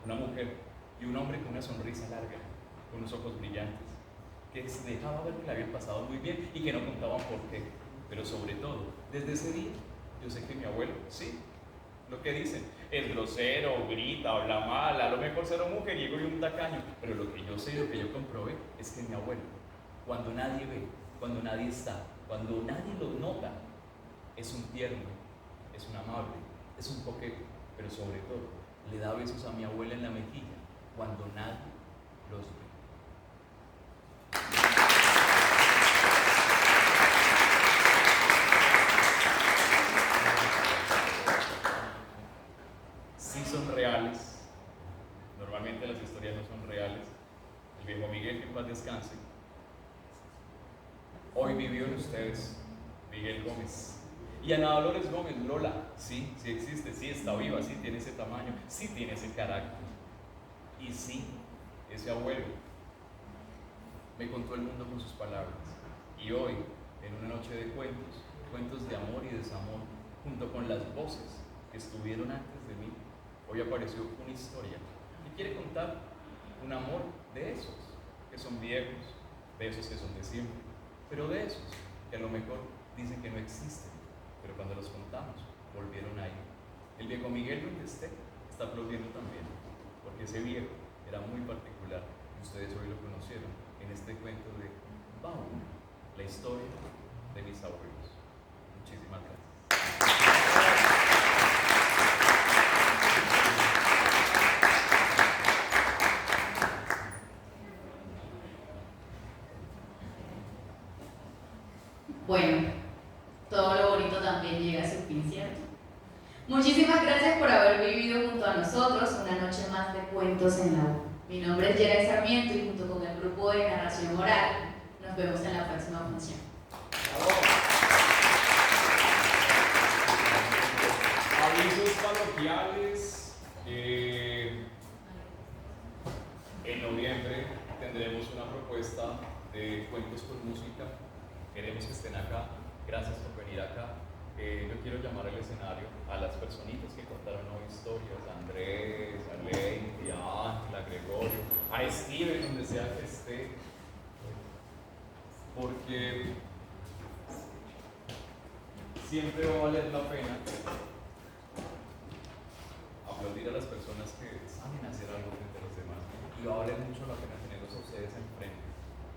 una mujer y un hombre con una sonrisa larga, con unos ojos brillantes, que se dejaba ver que le habían pasado muy bien y que no contaban por qué. Pero sobre todo, desde ese día, yo sé que mi abuelo, sí, lo que dicen, es grosero, grita, habla mal, a lo mejor será un mujeriego y un tacaño, pero lo que yo sé y lo que yo comprobé es que mi abuelo, cuando nadie ve, cuando nadie está, cuando nadie lo nota, es un tierno, es un amable, es un coqueto, pero sobre todo, le da besos a mi abuela en la mejilla cuando nadie los ve. Sí son reales, normalmente las historias no son reales. El viejo Miguel, que en paz descanse, hoy vivió en ustedes, Miguel Gómez. Y Ana Dolores Gómez, Lola, sí existe, sí está viva, sí tiene ese tamaño, sí tiene ese carácter. Y sí, ese abuelo me contó el mundo con sus palabras. Y hoy, en una noche de cuentos, cuentos de amor y desamor, junto con las voces que estuvieron antes de mí, hoy apareció una historia que quiere contar un amor de esos que son viejos, de esos que son de siempre, pero de esos que a lo mejor dicen que no existen, pero cuando los contamos, volvieron ahí. El viejo Miguel, donde esté, está aplaudiendo también, porque ese viejo era muy particular y ustedes hoy lo conocieron en este cuento de Baúl, la historia de mis abuelos. Muchísimas gracias. Bueno, todo lo bonito también llega a su fin, ¿cierto? Muchísimas gracias por haber vivido junto a nosotros una noche más de cuentos en la U. Mi nombre es Yeray Sarmiento y junto con el grupo de narración oral nos vemos en la próxima función. Avisos parroquiales. En noviembre tendremos una propuesta de cuentos con música. Queremos que estén acá. Gracias por venir acá. Yo quiero llamar al escenario a las personitas que contaron hoy historias: a Andrés, a Lady, a Ángela, a Gregorio, a Steven, donde sea que esté. Porque siempre va a valer la pena aplaudir a las personas que saben hacer algo frente a los demás. Y va a valer mucho la pena tenerlos a ustedes enfrente.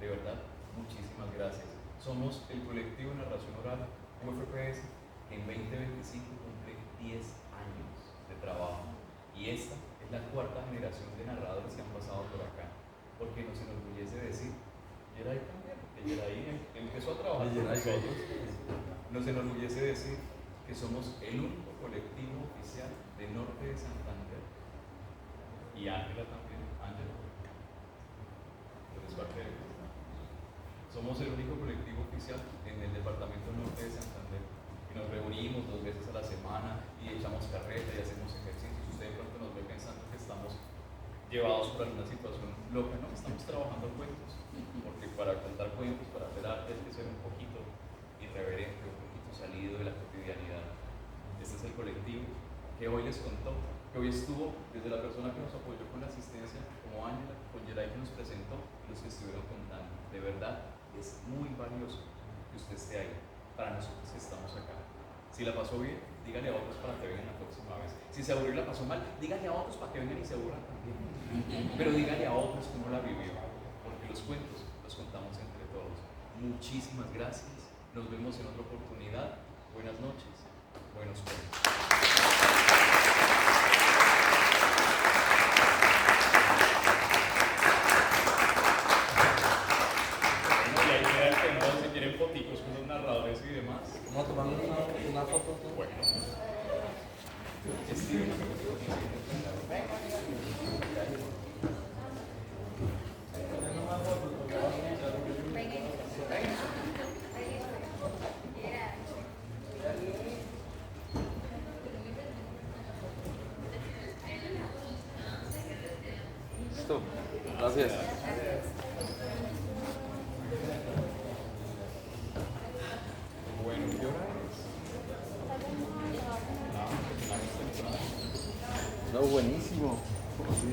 De verdad, muchísimas gracias. Somos el colectivo Narración Oral UFPS, que en 2025 cumple 10 años de trabajo. Y esta es la cuarta generación de narradores que han pasado por acá. Porque nos enorgullece decir, Yeray también, que Yeray empezó a trabajar con nosotros. Nos enorgullece decir que somos el único colectivo oficial de Norte de Santander. Y Ángela también, Ángela, somos el único colectivo oficial en el departamento norte de Santander. Y nos reunimos 2 veces a la semana y echamos carreta y hacemos ejercicios. Usted de pronto nos ve pensando que estamos llevados por alguna situación loca, ¿no? Estamos trabajando cuentos, porque para contar cuentos, para hacer arte, hay que ser un poquito irreverente, un poquito salido de la cotidianidad. Este es el colectivo que hoy les contó, que hoy estuvo desde la persona que nos apoyó con la asistencia, como Ángela, con Yeray que nos presentó, y los que estuvieron contando. De verdad, es muy valioso que usted esté ahí, para nosotros que estamos acá. Si la pasó bien, dígale a otros para que vengan la próxima vez. Si se aburrió y la pasó mal, dígale a otros para que vengan y se aburran también. Pero dígale a otros cómo la vivió, porque los cuentos los contamos entre todos. Muchísimas gracias. Nos vemos en otra oportunidad. Buenas noches. Buenos cuentos. Si quieren foticos con los narradores y demás. Vamos a tomar una foto. Bueno. Listo. Gracias. Bueno, ¿qué hora es? No, buenísimo. Sí.